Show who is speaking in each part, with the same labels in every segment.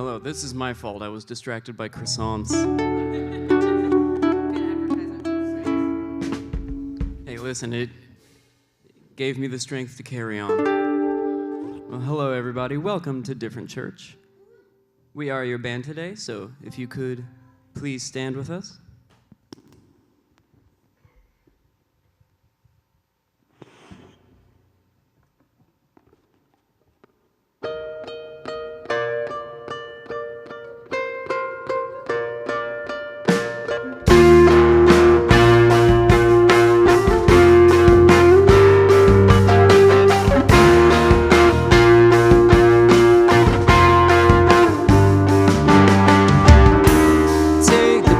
Speaker 1: hello. This is my fault. I was distracted by croissants. Hey, listen, it gave me the strength to carry on. Well, hello, everybody. Welcome to Different Church. We are your band today, so if you could please stand with us.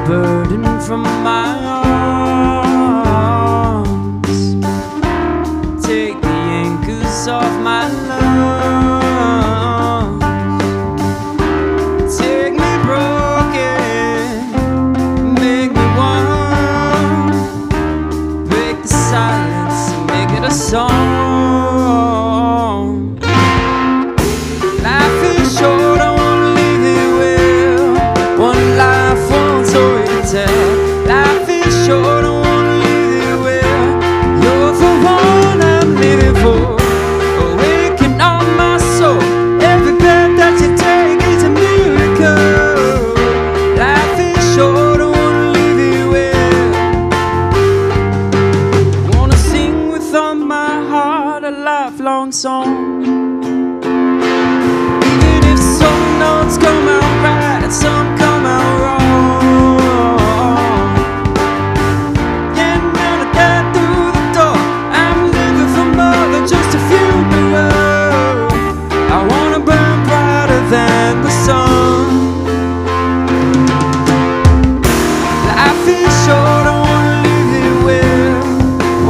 Speaker 1: Burden from my arms, take the anchors off my lungs, take me broken, make me one, break the silence and make it a song. Life is short, I wanna live it well, one life, one story. Life is short, I wanna live it well. You're the one I'm living for. Awaken on my soul. Every breath that you take is a miracle. Life is short, I wanna live it well. Wanna sing with all my heart a lifelong song. Even if some notes come out right and some come out wrong. Than the sun. Life is short, I wanna live it well.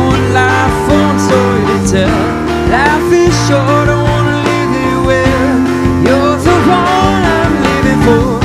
Speaker 1: One life, one story to tell. Life is short, I wanna live it well. You're the one I'm living for.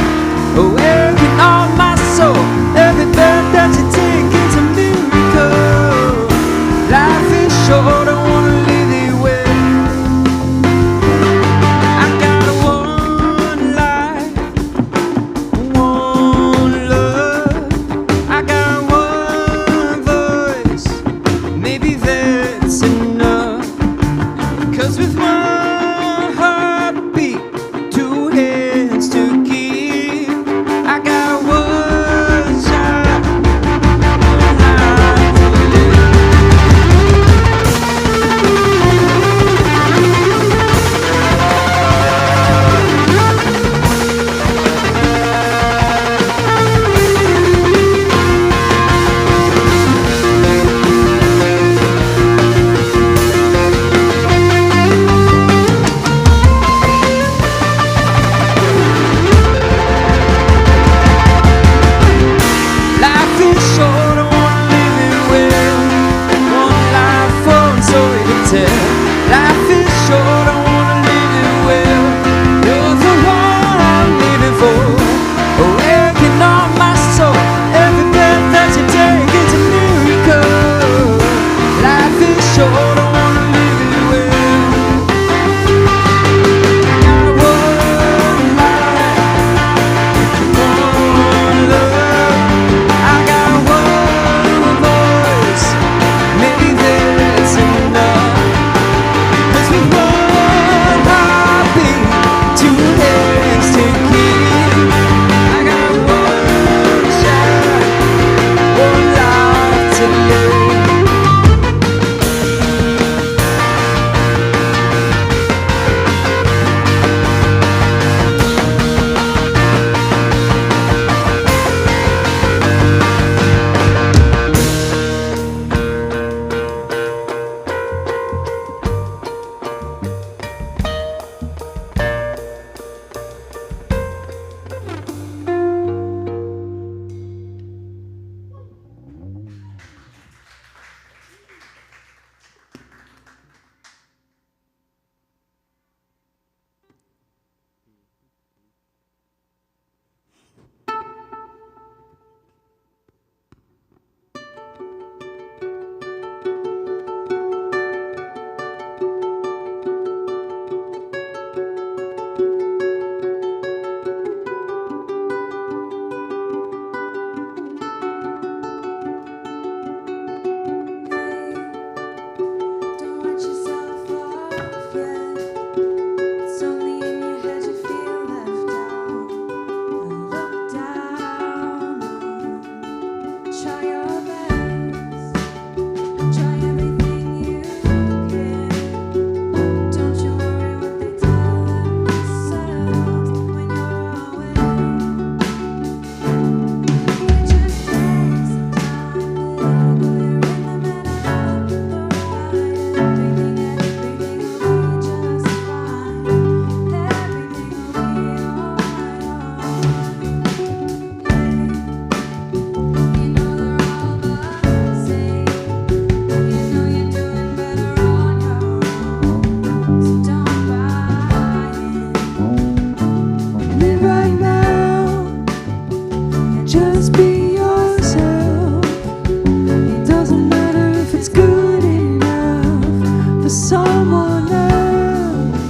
Speaker 1: for someone else.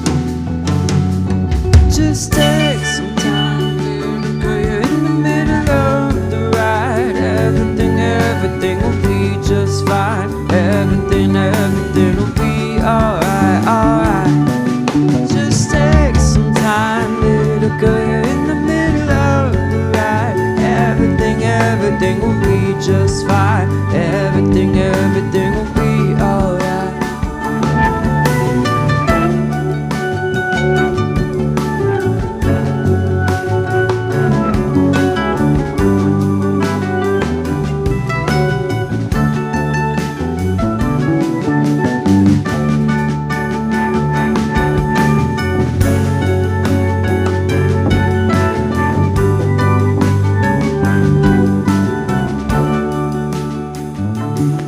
Speaker 1: Just take some time, little girl, you're in the middle of the ride. Everything will be just fine. Everything will be alright, alright. Just take some time, little girl, you're in the middle of the ride. Everything will be just fine. Everything will be alright.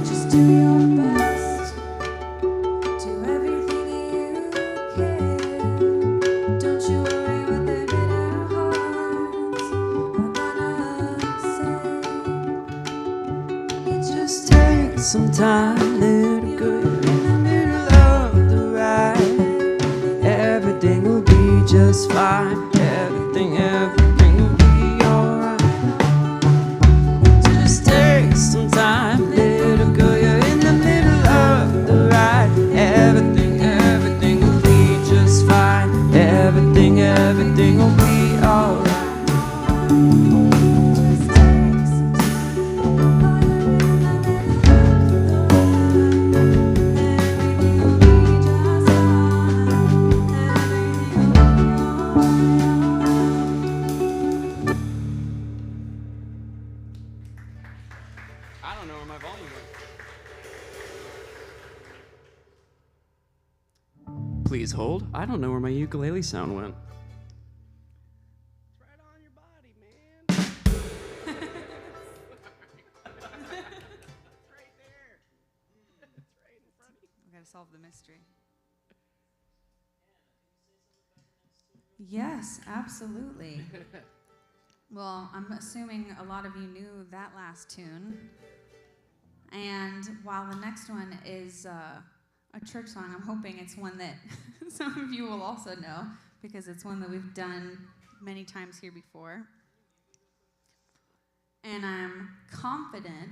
Speaker 1: Just do your best, do everything you can. Don't you worry what their bitter hearts are gonna say. You just take some time, little girl, you're in the middle of the ride. Everything will be just fine. Everything will be alright. Just take some time, little girl, you're in the middle of the ride. Everything will be just fine. Everything will be alright. Just take some time, everything will be just fine. Everything will be alright. I don't know where my volume went. Please hold. I don't know where my ukulele sound went.
Speaker 2: It's right on your body, man. It's right there. It's right in front of you.
Speaker 3: We gotta solve the mystery. Yes, absolutely. Well, I'm assuming a lot of you knew that last tune. And while the next one is a church song, I'm hoping it's one that some of you will also know, because it's one that we've done many times here before. And I'm confident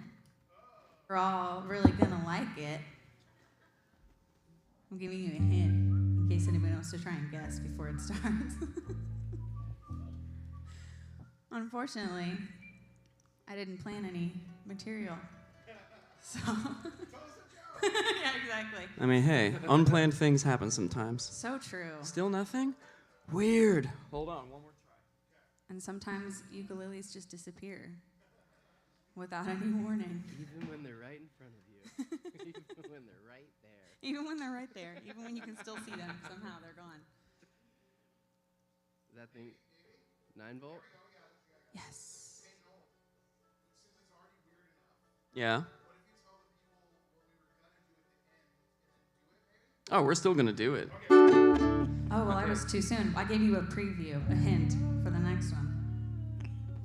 Speaker 3: we're all really gonna like it. I'm giving you a hint in case anybody wants to try and guess before it starts. Unfortunately, I didn't plan any material. So, yeah, exactly.
Speaker 1: I mean, hey, unplanned things happen sometimes.
Speaker 3: So true.
Speaker 1: Still nothing? Weird. Hold on, one more try.
Speaker 3: And sometimes ukuleles just disappear without any warning.
Speaker 2: Even when they're right in front of you. Even when they're right there.
Speaker 3: Even when they're right there, even when you can still see them, somehow they're gone.
Speaker 2: Is that thing 9-volt?
Speaker 3: Yes.
Speaker 1: Yeah. Oh, we're still gonna do it.
Speaker 3: Oh, well, I was too soon. I gave you a preview, a hint for the next one.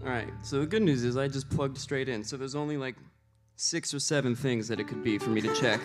Speaker 1: All right. So the good news is I just plugged straight in. So there's only like 6 or 7 things that it could be for me to check.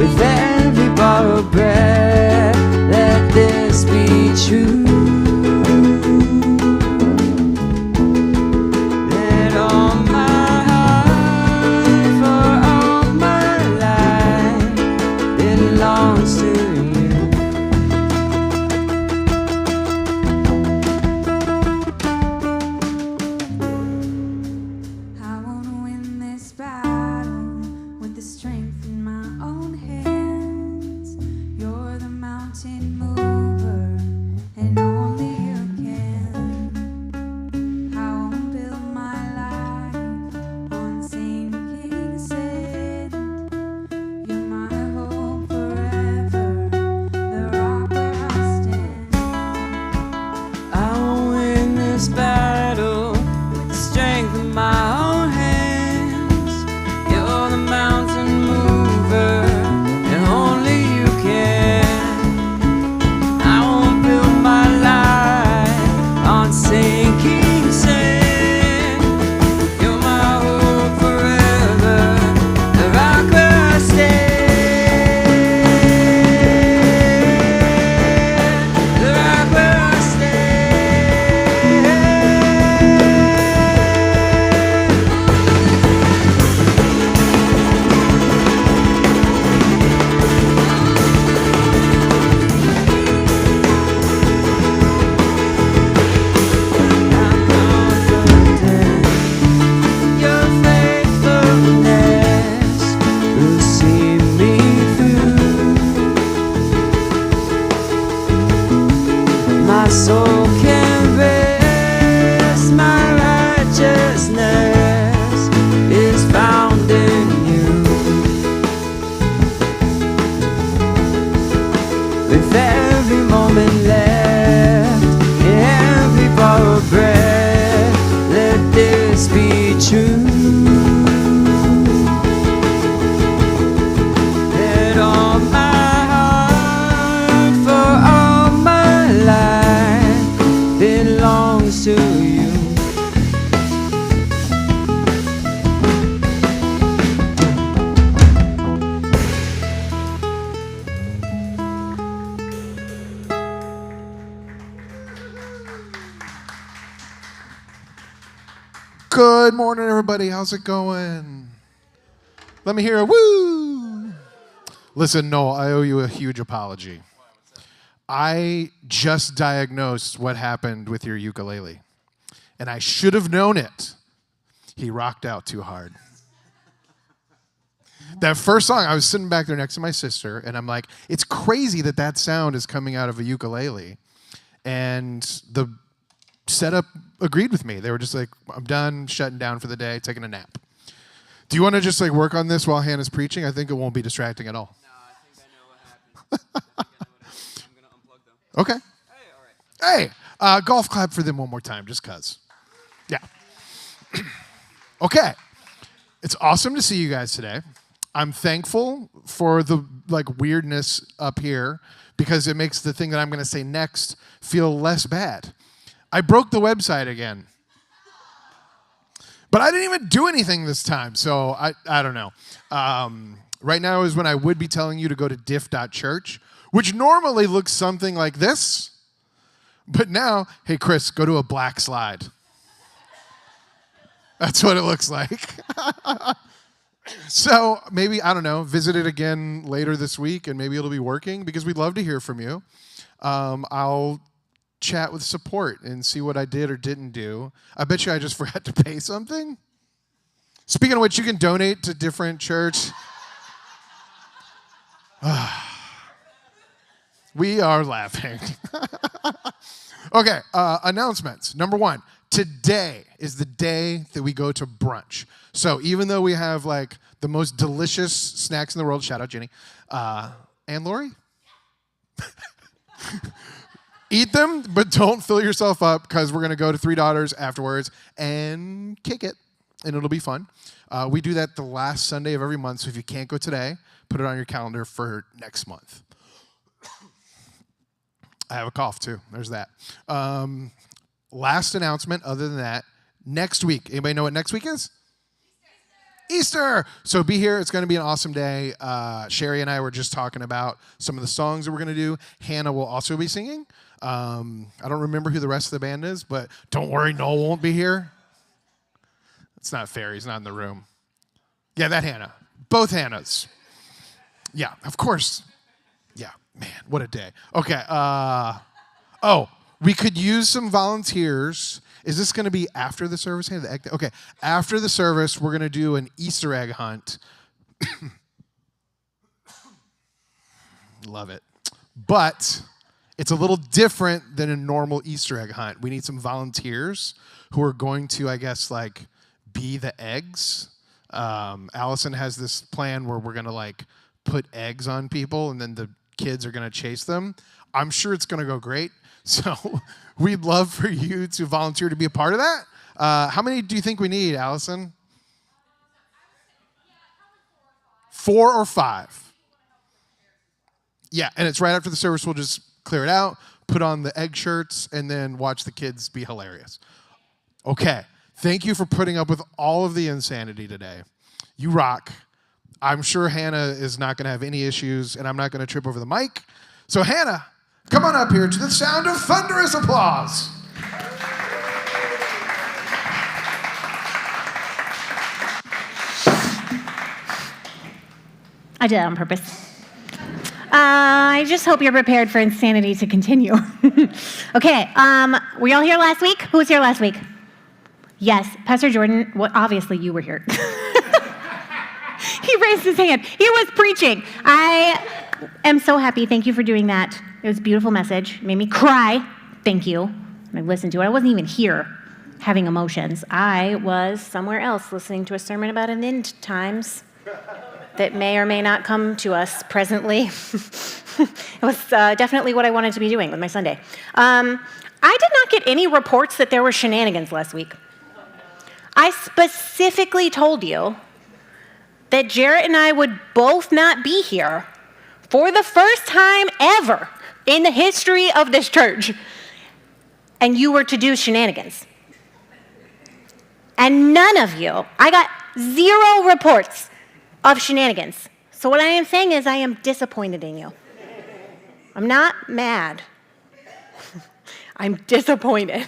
Speaker 1: With every borrowed breath, let this be true. That all my heart for all my life belongs to you.
Speaker 3: I won't win this battle with the strength in my own hands. You're the mountain mover, and only you can. I won't build my life on sinking sand. You're my hope forever, the rock where I stand.
Speaker 1: I won't win this battle with the strength of my own hands. You're the mountain mover, and only you can. I won't build my life on sinking sand. You're my hope forever, the rock where I stand. The rock where I stand. I'm confident your faithfulness will see me through. My soul can rest, my righteousness is found in you. With every moment left, every borrowed breath, let this be true. That all my heart for all my life belongs to you.
Speaker 4: Good morning, everybody. How's it going? Let me hear a woo. Listen, Noel, I owe you a huge apology. I just diagnosed what happened with your ukulele, and I should have known it. He rocked out too hard. That first song, I was sitting back there next to my sister, and I'm like, it's crazy that that sound is coming out of a ukulele. And the setup agreed with me. They were just like, I'm done, shutting down for the day, taking a nap. Do you want to just like work on this while Hannah's preaching? I think it won't be distracting at all.
Speaker 1: No, I think I know what happened. I'm gonna unplug them.
Speaker 4: Okay.
Speaker 1: Hey, all right.
Speaker 4: Hey, golf clap for them one more time, just cuz. Yeah. Okay. It's awesome to see you guys today. I'm thankful for the like weirdness up here because it makes the thing that I'm going to say next feel less bad. I broke the website again. But I didn't even do anything this time, so I don't know. Right now is when I would be telling you to go to diff.church, which normally looks something like this. But now, hey, Chris, go to a black slide. That's what it looks like. So maybe, I don't know, visit it again later this week, and maybe it'll be working, because we'd love to hear from you. I'll chat with support and see what I did or didn't do. I bet you I just forgot to pay something. Speaking of which, you can donate to different church. We are laughing. Okay, announcements. Number one, today is the day that we go to brunch. So even though we have like the most delicious snacks in the world, shout out Jenny, and Lori, eat them, but don't fill yourself up, because we're going to go to Three Daughters afterwards and kick it, and it'll be fun. We do that the last Sunday of every month, so if you can't go today, put it on your calendar for next month. I have a cough, too. There's that. Last announcement, other than that, next week. Anybody know what next week is? Easter. So be here. It's going to be an awesome day. Sherry and I were just talking about some of the songs that we're going to do. Hannah will also be singing. I don't remember who the rest of the band is, but don't worry, Noel won't be here. It's not fair. He's not in the room. Yeah, that Hannah. Both Hannahs. Yeah, of course. Yeah, man, what a day. Okay. We could use some volunteers. Is this going to be after the service? Okay, after the service, we're going to do an Easter egg hunt. Love it. But it's a little different than a normal Easter egg hunt. We need some volunteers who are going to, I guess, like, be the eggs. Allison has this plan where we're going to, like, put eggs on people, and then the kids are going to chase them. I'm sure it's going to go great. So we'd love for you to volunteer to be a part of that. How many do you think we need, Allison? 4 or 5. Yeah, and it's right after the service. We'll just clear it out, put on the egg shirts, and then watch the kids be hilarious. Okay. Thank you for putting up with all of the insanity today. You rock. I'm sure Hannah is not going to have any issues, and I'm not going to trip over the mic. So Hannah, come on up here to the sound of thunderous applause.
Speaker 5: I did that on purpose. I just hope you're prepared for insanity to continue. Okay, were y'all here last week? Who was here last week? Yes, Pastor Jordan, well, obviously you were here. He raised his hand. He was preaching. I am so happy. Thank you for doing that. It was a beautiful message. It made me cry. Thank you. I listened to it. I wasn't even here having emotions. I was somewhere else listening to a sermon about an end times that may or may not come to us presently. It was definitely what I wanted to be doing with my Sunday. I did not get any reports that there were shenanigans last week. I specifically told you that Jarrett and I would both not be here for the first time ever in the history of this church, and you were to do shenanigans. And none of you, I got 0 reports of shenanigans. So what I am saying is I am disappointed in you. I'm not mad. I'm disappointed.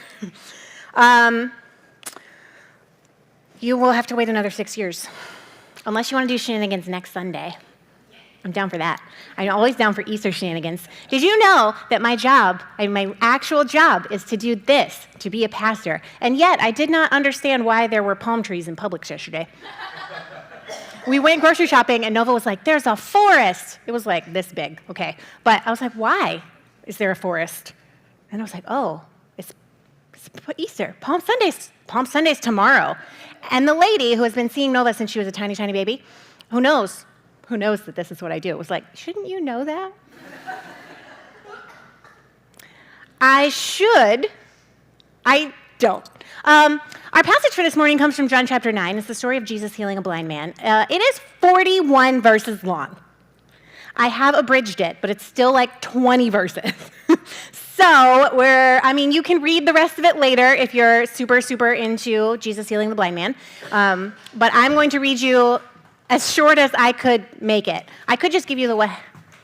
Speaker 5: You will have to wait another 6 years. Unless you want to do shenanigans next Sunday. I'm down for that. I'm always down for Easter shenanigans. Did you know that my actual job is to do this, to be a pastor? And yet, I did not understand why there were palm trees in Publix yesterday. We went grocery shopping, and Nova was like, there's a forest. It was like this big, okay. But I was like, why is there a forest? And I was like, oh, it's Easter, Palm Sunday's tomorrow. And the lady who has been seeing Nova since she was a tiny, tiny baby, who knows that this is what I do, was like, shouldn't you know that? I don't. Our passage for this morning comes from John chapter 9. It's the story of Jesus healing a blind man. It is 41 verses long. I have abridged it, but it's still like 20 verses. So you can read the rest of it later if you're super, super into Jesus healing the blind man. But I'm going to read you as short as I could make it. I could just give you the way.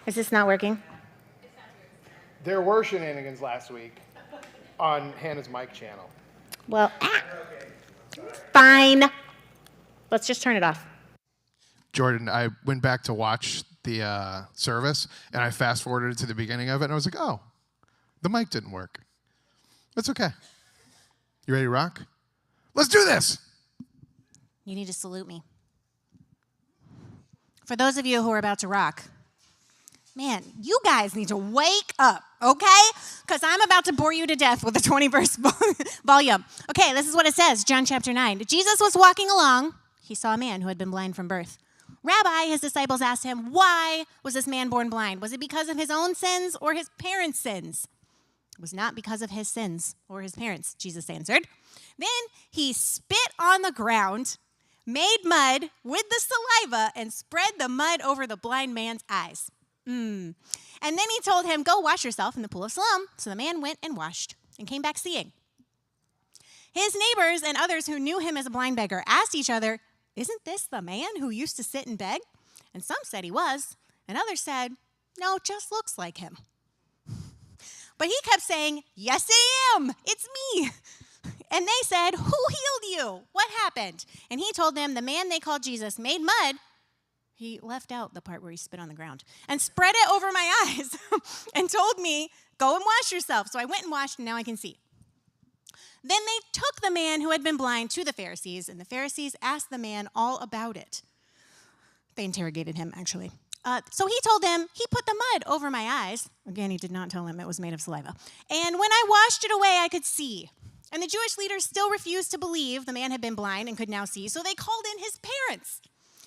Speaker 5: Is this not working?
Speaker 4: There were shenanigans last week on Hannah's mic channel.
Speaker 5: Well, fine. Let's just turn it off.
Speaker 4: Jordan, I went back to watch the service, and I fast-forwarded to the beginning of it, and I was like, oh, the mic didn't work. That's okay. You ready to rock? Let's do this.
Speaker 5: You need to salute me. For those of you who are about to rock, man, you guys need to wake up, okay? Because I'm about to bore you to death with a 20-verse volume. Okay, this is what it says, John chapter 9. Jesus was walking along. He saw a man who had been blind from birth. Rabbi, his disciples asked him, why was this man born blind? Was it because of his own sins or his parents' sins? It was not because of his sins or his parents, Jesus answered. Then he spit on the ground, made mud with the saliva, and spread the mud over the blind man's eyes. And then he told him, go wash yourself in the pool of Siloam. So the man went and washed and came back seeing. His neighbors and others who knew him as a blind beggar asked each other, isn't this the man who used to sit and beg? And some said he was, and others said, no, just looks like him. But he kept saying, yes, I am. It's me. And they said, who healed you? What happened? And he told them the man they called Jesus made mud. He left out the part where he spit on the ground and spread it over my eyes and told me, go and wash yourself. So I went and washed, and now I can see. Then they took the man who had been blind to the Pharisees, and the Pharisees asked the man all about it. They interrogated him, actually. So he told them, he put the mud over my eyes. Again, he did not tell him it was made of saliva. And when I washed it away, I could see. And the Jewish leaders still refused to believe the man had been blind and could now see, so they called in his parents.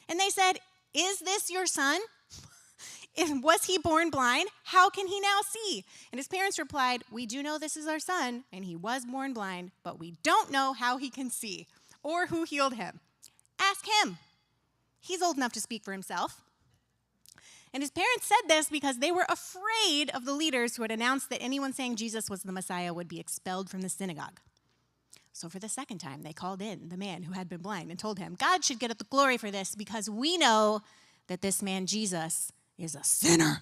Speaker 5: And they said, is this your son? Was he born blind? How can he now see? And his parents replied, we do know this is our son, and he was born blind, but we don't know how he can see or who healed him. Ask him. He's old enough to speak for himself. And his parents said this because they were afraid of the leaders who had announced that anyone saying Jesus was the Messiah would be expelled from the synagogue. So for the second time, they called in the man who had been blind and told him, God should get the glory for this because we know that this man Jesus is a sinner.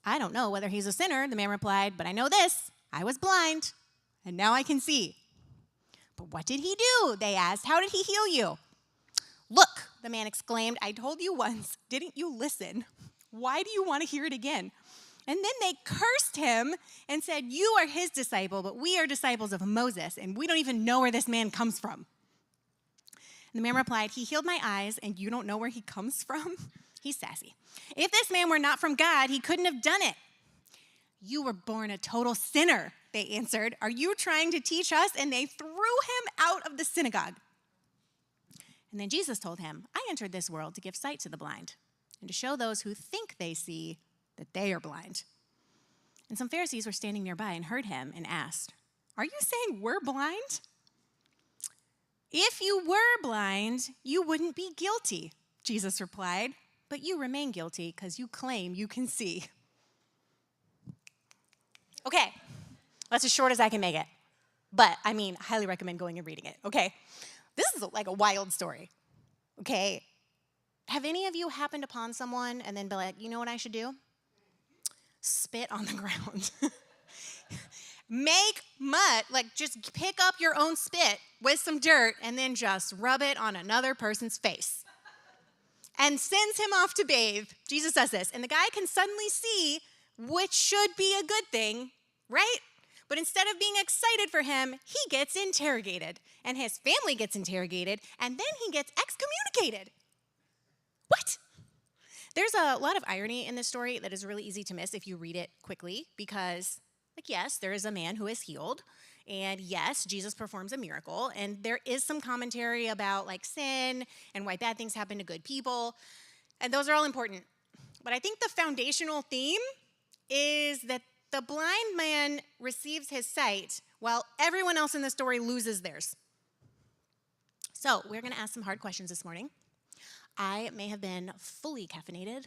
Speaker 5: I don't know whether he's a sinner, the man replied, but I know this, I was blind, and now I can see. But what did he do? They asked. How did he heal you? Look, the man exclaimed, I told you once, didn't you listen? Why do you want to hear it again? And then they cursed him and said, you are his disciple, but we are disciples of Moses, and we don't even know where this man comes from. And the man replied, he healed my eyes, and you don't know where he comes from? He's sassy. If this man were not from God, he couldn't have done it. You were born a total sinner, they answered. Are you trying to teach us? And they threw him out of the synagogue. And then Jesus told him, I entered this world to give sight to the blind and to show those who think they see that they are blind. And some Pharisees were standing nearby and heard him and asked, are you saying we're blind? If you were blind, you wouldn't be guilty, Jesus replied, but you remain guilty because you claim you can see. Okay, that's as short as I can make it. But, I highly recommend going and reading it, okay? This is like a wild story, okay? Have any of you happened upon someone and then be like, you know what I should do? Spit on the ground. Make mud, just pick up your own spit with some dirt and then just rub it on another person's face. And sends him off to bathe. Jesus says this, and the guy can suddenly see, which should be a good thing, right? But instead of being excited for him, he gets interrogated, and his family gets interrogated, and then he gets excommunicated. What? There's a lot of irony in this story that is really easy to miss if you read it quickly, because, yes, there is a man who is healed, and yes, Jesus performs a miracle, and there is some commentary about sin and why bad things happen to good people, and those are all important. But I think the foundational theme is that the blind man receives his sight while everyone else in the story loses theirs. So we're going to ask some hard questions this morning. I may have been fully caffeinated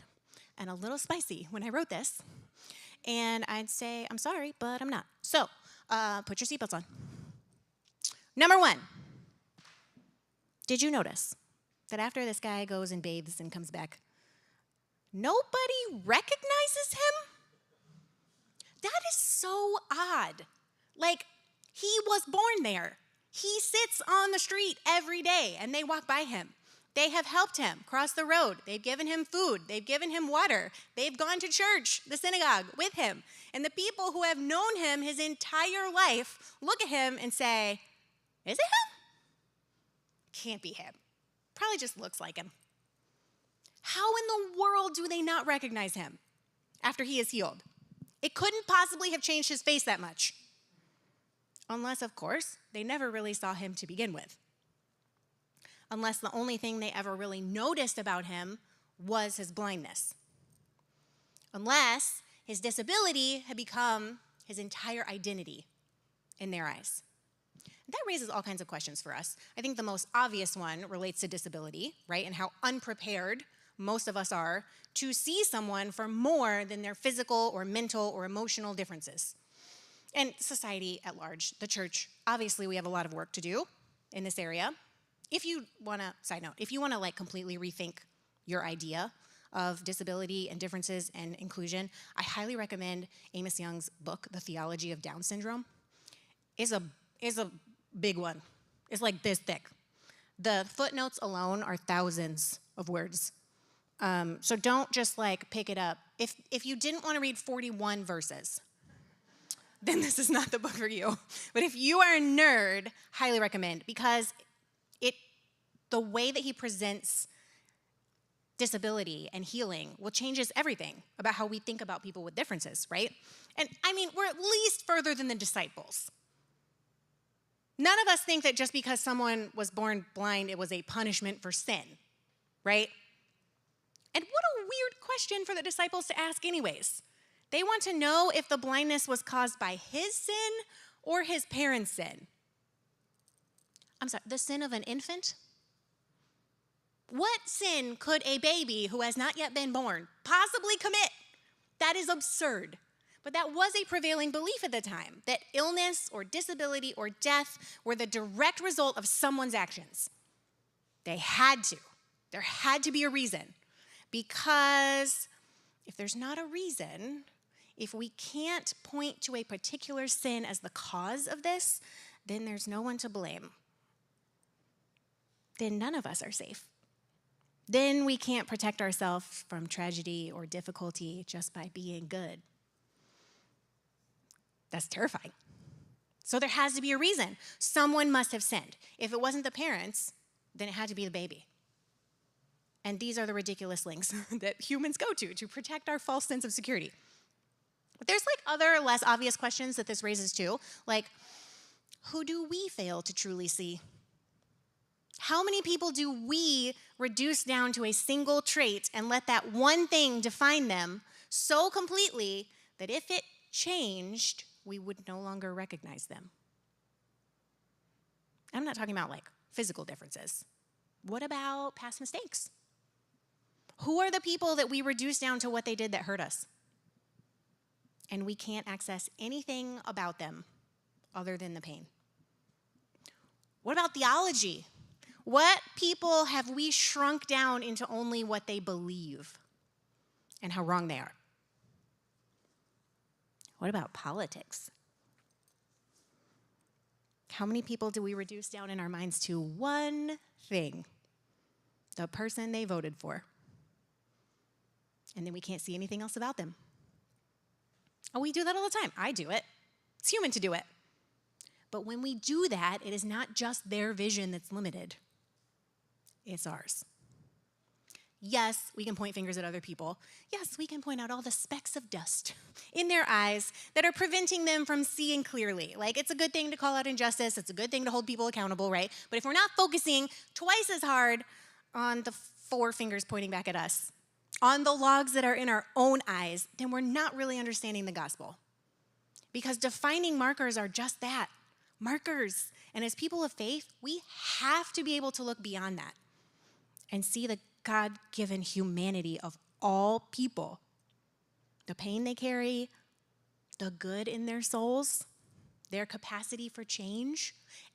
Speaker 5: and a little spicy when I wrote this, and I'd say I'm sorry, but I'm not. So put your seatbelts on. Number one, did you notice that after this guy goes and bathes and comes back, nobody recognizes him? That is so odd. He was born there. He sits on the street every day, and they walk by him. They have helped him cross the road. They've given him food. They've given him water. They've gone to church, the synagogue, with him. And the people who have known him his entire life look at him and say, is it him? Can't be him. Probably just looks like him. How in the world do they not recognize him after he is healed? It couldn't possibly have changed his face that much. Unless, of course, they never really saw him to begin with. Unless the only thing they ever really noticed about him was his blindness. Unless his disability had become his entire identity in their eyes. That raises all kinds of questions for us. I think the most obvious one relates to disability, right? And how unprepared most of us are to see someone for more than their physical or mental or emotional differences. And society at large, the church, obviously we have a lot of work to do in this area. if you want to, side note, if you want to like completely rethink your idea of disability and differences and inclusion, I highly recommend Amos Young's book, The Theology of Down Syndrome. Is a big one. It's like this thick. The footnotes alone are thousands of words. So don't just like pick it up. If you didn't want to read 41 verses, then this is not the book for you. But if you are a nerd, highly recommend, because the way that he presents disability and healing changes everything about how we think about people with differences, right? And I mean, we're at least further than the disciples. None of us think that just because someone was born blind, it was a punishment for sin, right? And what a weird question for the disciples to ask anyways. They want to know if the blindness was caused by his sin or his parents' sin. I'm sorry, the sin of an infant? What sin could a baby who has not yet been born possibly commit? That is absurd. But that was a prevailing belief at the time, that illness or disability or death were the direct result of someone's actions. They had to. There had to be a reason. Because if there's not a reason, if we can't point to a particular sin as the cause of this, then there's no one to blame. Then none of us are safe. Then we can't protect ourselves from tragedy or difficulty just by being good. That's terrifying. So there has to be a reason. Someone must have sinned. If it wasn't the parents, then it had to be the baby. And these are the ridiculous links that humans go to protect our false sense of security. But there's like other less obvious questions that this raises too, like, who do we fail to truly see? How many people do we reduce down to a single trait and let that one thing define them so completely that if it changed, we would no longer recognize them? I'm not talking about like physical differences. What about past mistakes? Who are the people that we reduce down to what they did that hurt us? And we can't access anything about them other than the pain. What about theology? What people have we shrunk down into only what they believe and how wrong they are? What about politics? How many people do we reduce down in our minds to one thing? The person they voted for. And then we can't see anything else about them. Oh, we do that all the time. I do it. It's human to do it. But when we do that, it is not just their vision that's limited. It's ours. Yes, we can point fingers at other people. Yes, we can point out all the specks of dust in their eyes that are preventing them from seeing clearly. Like, it's a good thing to call out injustice. It's a good thing to hold people accountable, right? But if we're not focusing twice as hard on the 4 fingers pointing back at us, on the logs that are in our own eyes, then we're not really understanding the gospel. Because defining markers are just that, markers. And as people of faith, we have to be able to look beyond that and see the God-given humanity of all people, the pain they carry, the good in their souls, their capacity for change,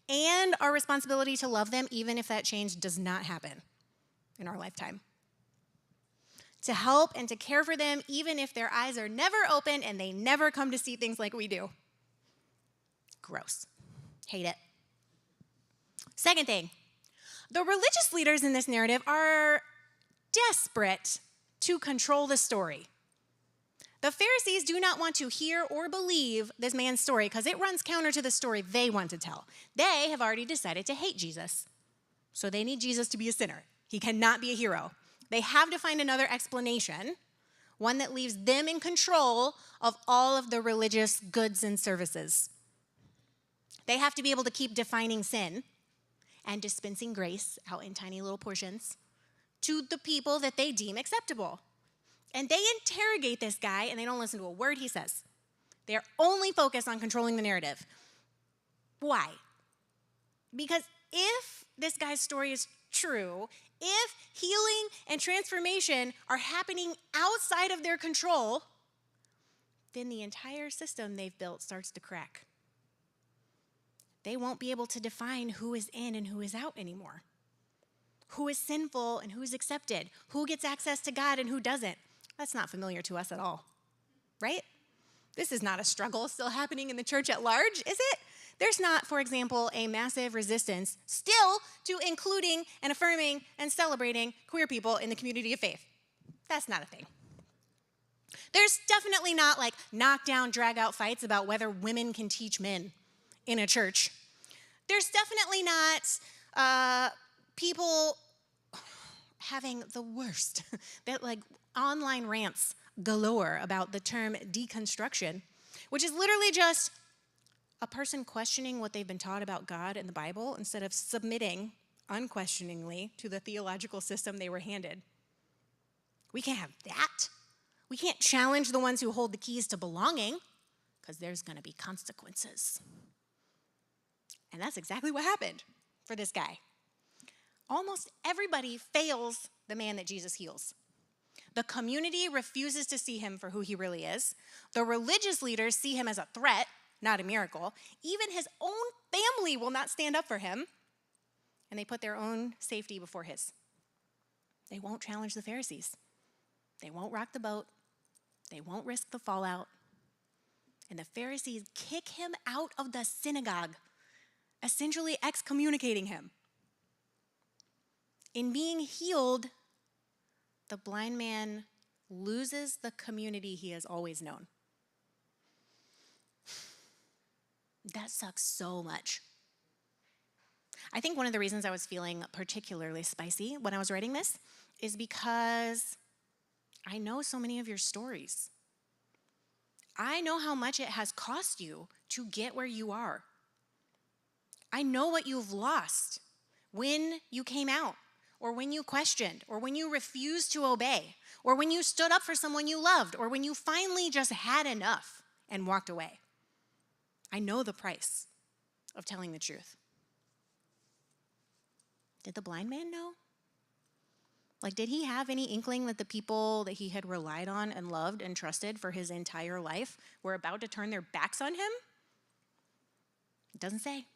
Speaker 5: and our responsibility to love them even if that change does not happen in our lifetime. To help and to care for them even if their eyes are never open and they never come to see things like we do. Gross. Hate it. Second thing, the religious leaders in this narrative are desperate to control the story. The Pharisees do not want to hear or believe this man's story because it runs counter to the story they want to tell. They have already decided to hate Jesus. So they need Jesus to be a sinner. He cannot be a hero. They have to find another explanation, one that leaves them in control of all of the religious goods and services. They have to be able to keep defining sin and dispensing grace out in tiny little portions to the people that they deem acceptable. And they interrogate this guy and they don't listen to a word he says. They're only focused on controlling the narrative. Why? Because if this guy's story is true, if healing and transformation are happening outside of their control, then the entire system they've built starts to crack. They won't be able to define who is in and who is out anymore. who is sinful and who's accepted, who gets access to God and who doesn't. That's not familiar to us at all, right? This is not a struggle still happening in the church at large, is it? There's not, for example, a massive resistance still to including and affirming and celebrating queer people in the community of faith. That's not a thing. There's definitely not like knockdown, drag out fights about whether women can teach men in a church. There's definitely not people having the worst, that like online rants galore about the term deconstruction, which is literally just a person questioning what they've been taught about God and the Bible instead of submitting unquestioningly to the theological system they were handed. We can't have that. We can't challenge the ones who hold the keys to belonging because there's going to be consequences. And that's exactly what happened for this guy. Almost everybody fails the man that Jesus heals. The community refuses to see him for who he really is. The religious leaders see him as a threat, not a miracle. Even his own family will not stand up for him. And they put their own safety before his. They won't challenge the Pharisees. They won't rock the boat. They won't risk the fallout. And the Pharisees kick him out of the synagogue, essentially excommunicating him. In being healed, the blind man loses the community he has always known. That sucks so much. I think one of the reasons I was feeling particularly spicy when I was writing this is because I know so many of your stories. I know how much it has cost you to get where you are. I know what you've lost when you came out, or when you questioned, or when you refused to obey, or when you stood up for someone you loved, or when you finally just had enough and walked away. I know the price of telling the truth. Did the blind man know? Like, did he have any inkling that the people that he had relied on and loved and trusted for his entire life were about to turn their backs on him? It doesn't say.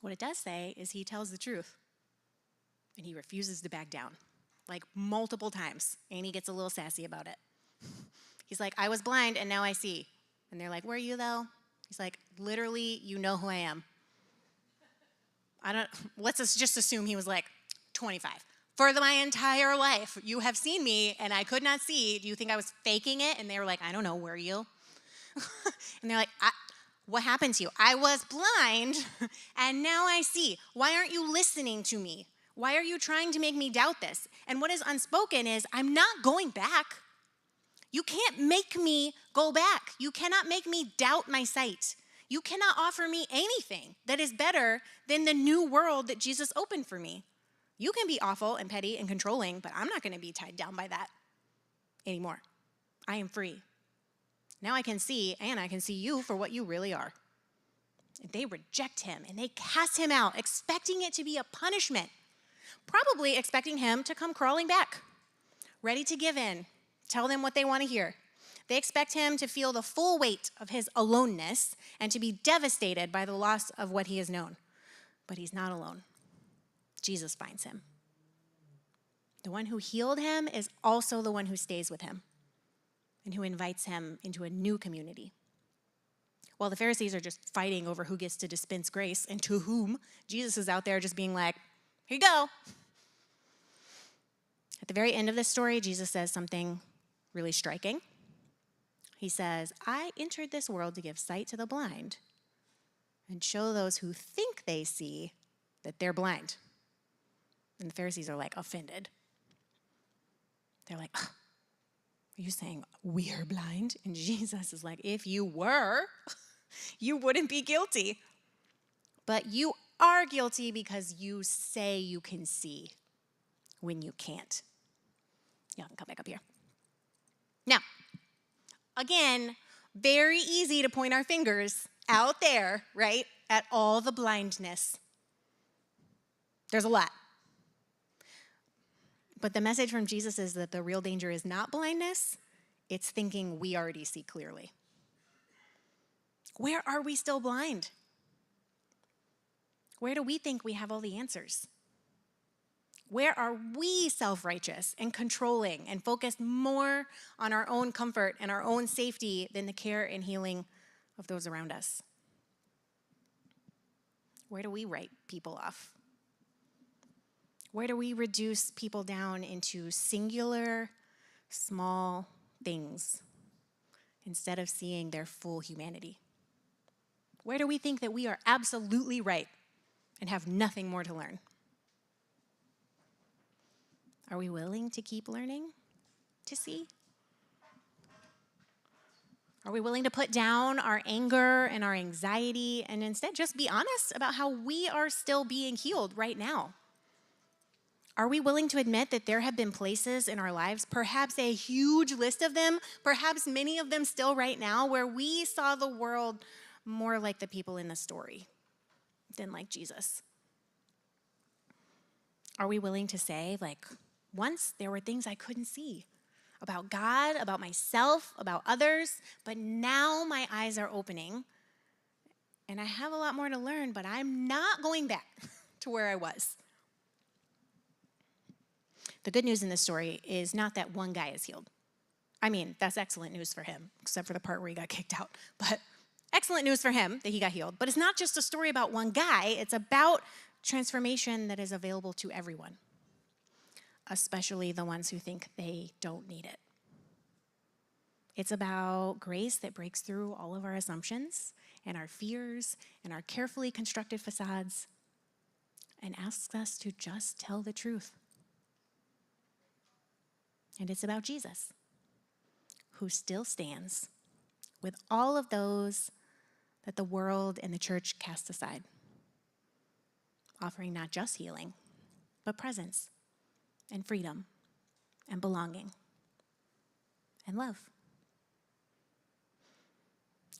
Speaker 5: What it does say is he tells the truth. And he refuses to back down, like multiple times. And he gets a little sassy about it. He's like, I was blind and now I see. And they're like, were you though? He's like, literally, you know who I am. Let's just assume he was like 25. For my entire life, you have seen me and I could not see. Do you think I was faking it? And they were like, I don't know, were you? And they're like, what happened to you? I was blind and now I see. Why aren't you listening to me? Why are you trying to make me doubt this? And what is unspoken is, I'm not going back. You can't make me go back. You cannot make me doubt my sight. You cannot offer me anything that is better than the new world that Jesus opened for me. You can be awful and petty and controlling, but I'm not going to be tied down by that anymore. I am free. Now I can see, and I can see you for what you really are. And they reject him, and they cast him out, expecting it to be a punishment, probably expecting him to come crawling back, ready to give in, tell them what they want to hear. They expect him to feel the full weight of his aloneness and to be devastated by the loss of what he has known. But he's not alone. Jesus finds him. The one who healed him is also the one who stays with him and who invites him into a new community. While the Pharisees are just fighting over who gets to dispense grace and to whom, Jesus is out there just being like, here you go. At the very end of this story, Jesus says something really striking. He says, I entered this world to give sight to the blind and show those who think they see that they're blind. And the Pharisees are like offended. They're like, are you saying we're blind? And Jesus is like, if you were, you wouldn't be guilty. But you are guilty because you say you can see when you can't. Y'all can come back up here. Now, again, very easy to point our fingers out there, right, at all the blindness. There's a lot. But the message from Jesus is that the real danger is not blindness, it's thinking we already see clearly. Where are we still blind? Where do we think we have all the answers? Where are we self-righteous and controlling and focused more on our own comfort and our own safety than the care and healing of those around us? Where do we write people off? Where do we reduce people down into singular, small things instead of seeing their full humanity? Where do we think that we are absolutely right and have nothing more to learn? Are we willing to keep learning to see? Are we willing to put down our anger and our anxiety and instead just be honest about how we are still being healed right now? Are we willing to admit that there have been places in our lives, perhaps a huge list of them, perhaps many of them still right now, where we saw the world more like the people in the story than like Jesus? Are we willing to say, like, once there were things I couldn't see about God, about myself, about others, but now my eyes are opening and I have a lot more to learn, but I'm not going back to where I was. The good news in this story is not that one guy is healed. I mean, that's excellent news for him, except for the part where he got kicked out. But excellent news for him that he got healed. But it's not just a story about one guy. It's about transformation that is available to everyone, especially the ones who think they don't need it. It's about grace that breaks through all of our assumptions and our fears and our carefully constructed facades and asks us to just tell the truth. And it's about Jesus, who still stands with all of those that the world and the church cast aside, offering not just healing, but presence and freedom and belonging and love.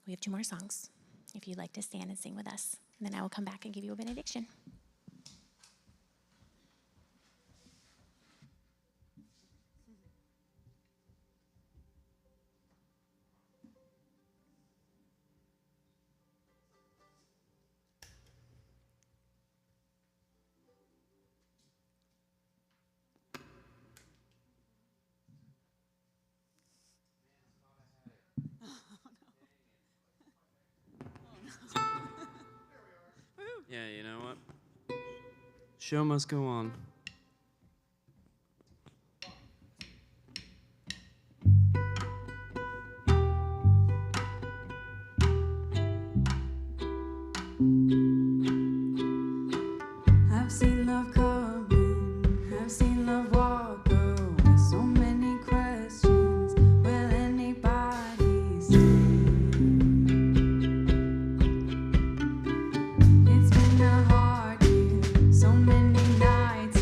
Speaker 5: We have 2 more songs, if you'd like to stand and sing with us. And then I will come back and give you a benediction.
Speaker 1: Yeah, you know what? Show must go on.
Speaker 3: I've seen love come in, I've seen love walk away. So many questions, will anybody stay? It's been a hard year, so many nights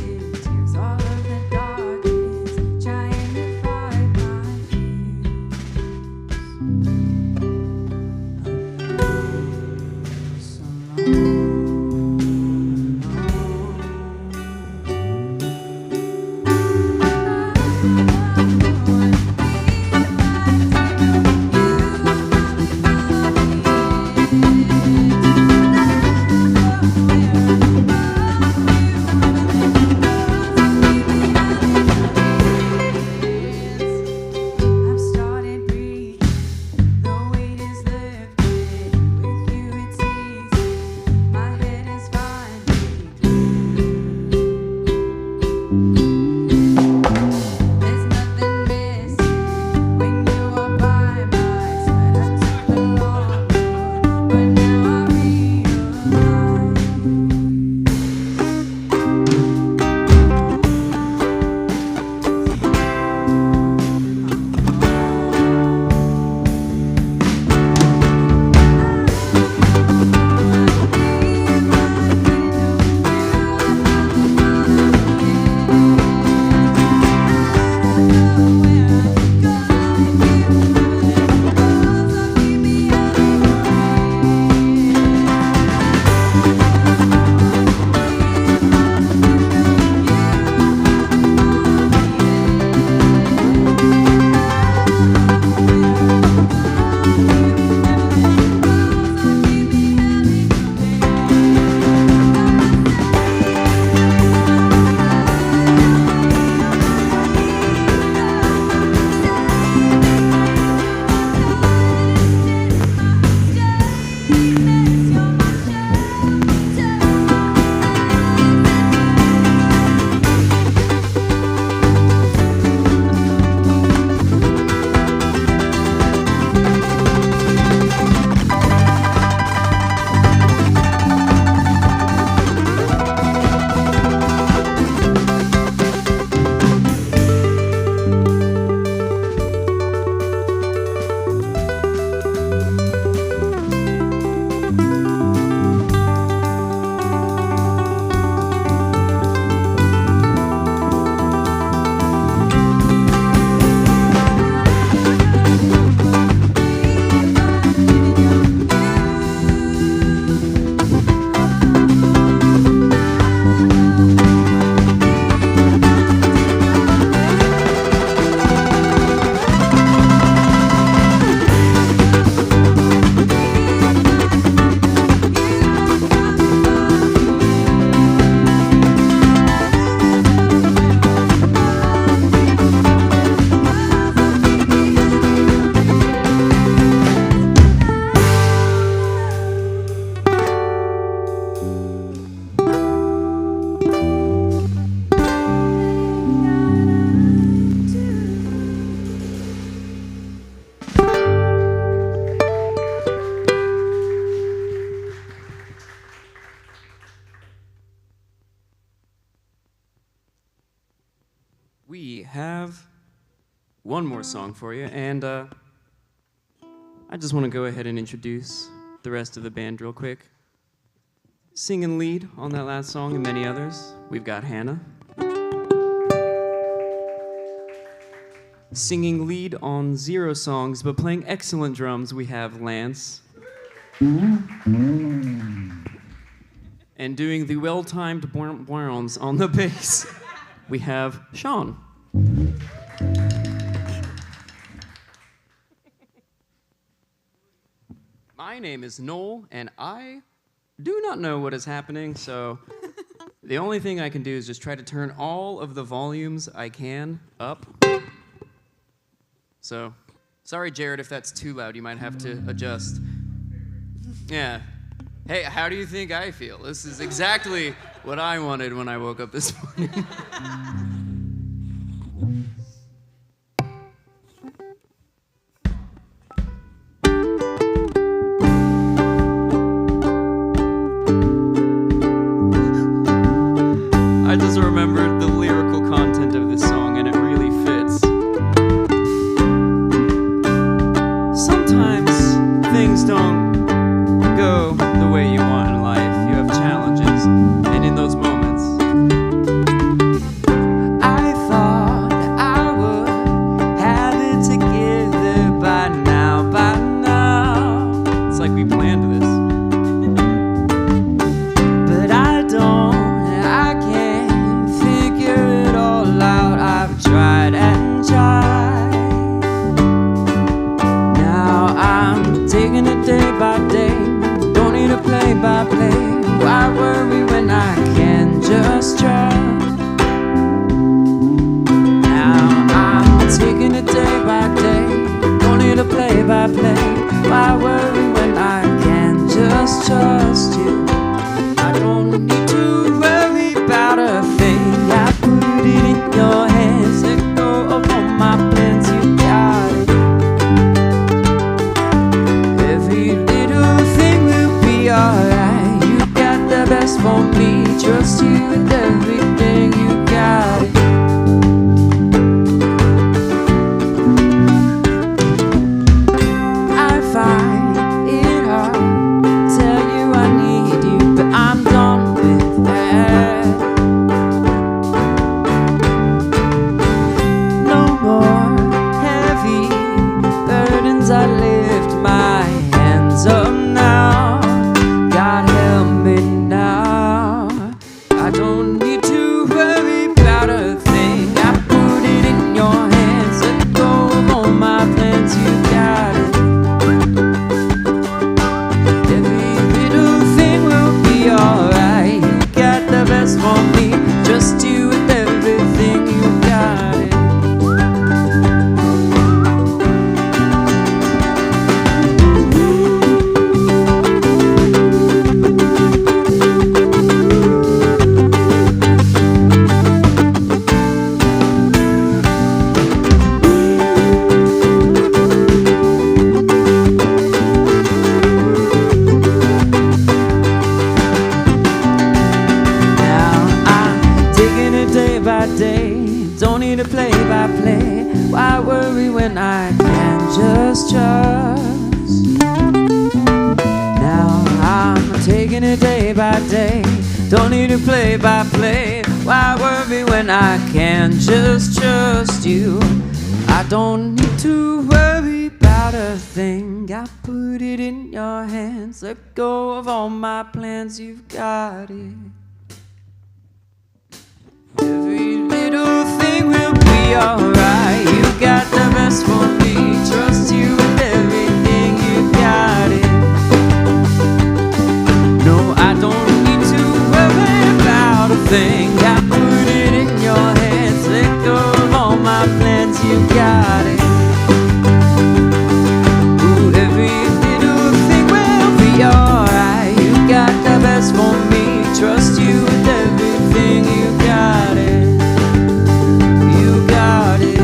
Speaker 1: have one more song for you, and I just want to go ahead and introduce the rest of the band real quick. Singing lead on that last song and many others, we've got Hannah. Singing lead on 0 songs, but playing excellent drums, we have Lance. And doing the well-timed bounce on the bass, we have Sean. My name is Noel, and I do not know what is happening, so the only thing I can do is just try to turn all of the volumes I can up. So, sorry, Jared, if that's too loud. You might have to adjust. Yeah. Hey, how do you think I feel? This is exactly what I wanted when I woke up this morning. I just remembered the lyrical content of this song, and it really fits. Sometimes things don't go the way you want in life. You have challenges, and in those moments, I thought I would have it together by now. It's like we planned this. But I don't, I can't figure it all out. I've tried and tried. Now I'm taking it day by day. Don't need to play by play. Why worry when I can just try? Now I'm taking it day by day. Don't need to play by play. Why worry when I can just trust you? I don't need to worry about a thing. I put it in your hands. Let go of all my plans. You got it. Every little thing will be alright. You got the best for me. Trust you with everything. You got it. I find it hard to tell you I need you, but I'm done with that. No more heavy burdens. I lift my hands up now. God help me now. I don't need to worry about a thing. I put it in your hands. Let go of all my plans. You got it. Every little thing will be alright. You got the best for me. Trust you with everything. You got it. Now I'm taking it day by day. Don't need to play by play. Why worry when I can just trust? Now I'm taking it day by day. Don't need to play by play. Why worry when I can just trust you? I don't need to worry about a thing. I put it in your hands. Let go of all my plans. You've got it. Every little thing will be alright. You got the best for me. Trust you with everything. You got it. No, I don't need to worry about a thing. I put it in your hands. Let go of all my plans. You got it. Ooh, every little thing will be alright. You got the best for me. Trust you with everything. You got it. You got it.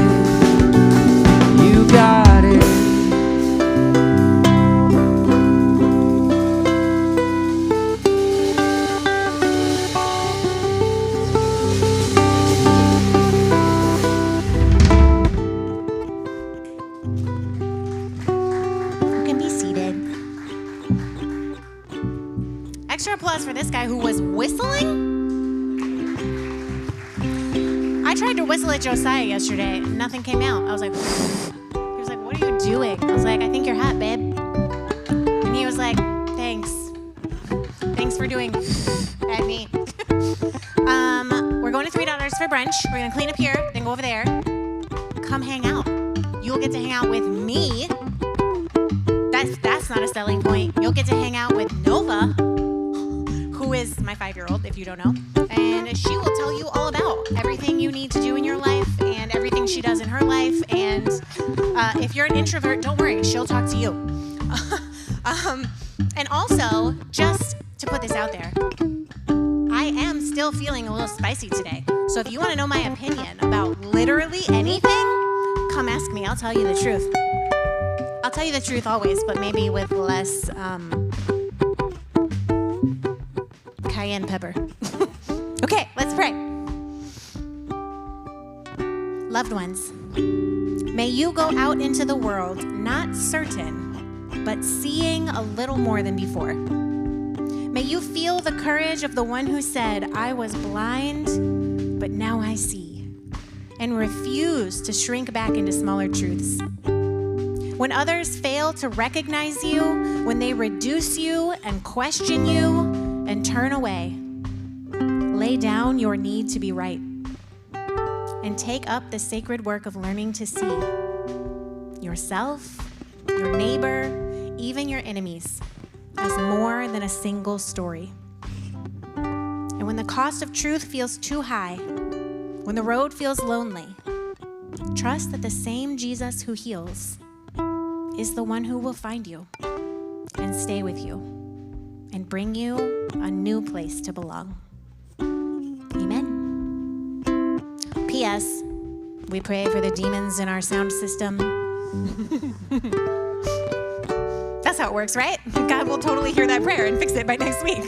Speaker 5: extra applause for this guy who was whistling. I tried to whistle at Josiah yesterday, and nothing came out. I was like, he was like, what are you doing? I was like, I think you're hot, babe. And he was like, thanks. Thanks for doing bad me. We're going to $3 for brunch. We're going to clean up here, then go over there. Come hang out. You'll get to hang out with me. That's not a selling point. You'll get to hang out with Nova, who is my 5-year-old, if you don't know. And she will tell you all about everything you need to do in your life and everything she does in her life. And if you're an introvert, don't worry. She'll talk to you. And also, just to put this out there, I am still feeling a little spicy today. So if you want to know my opinion about literally anything, come ask me. I'll tell you the truth. I'll tell you the truth always, but maybe with less cayenne pepper. Okay, let's pray. Loved ones, may you go out into the world not certain, but seeing a little more than before. May you feel the courage of the one who said, I was blind, but now I see, and refuse to shrink back into smaller truths. When others fail to recognize you, when they reduce you and question you and turn away, lay down your need to be right and take up the sacred work of learning to see yourself, your neighbor, even your enemies as more than a single story. And when the cost of truth feels too high, when the road feels lonely, trust that the same Jesus who heals is the one who will find you and stay with you and bring you a new place to belong. Amen. P.S. We pray for the demons in our sound system. That's how it works, right? God will totally hear that prayer and fix it by next week.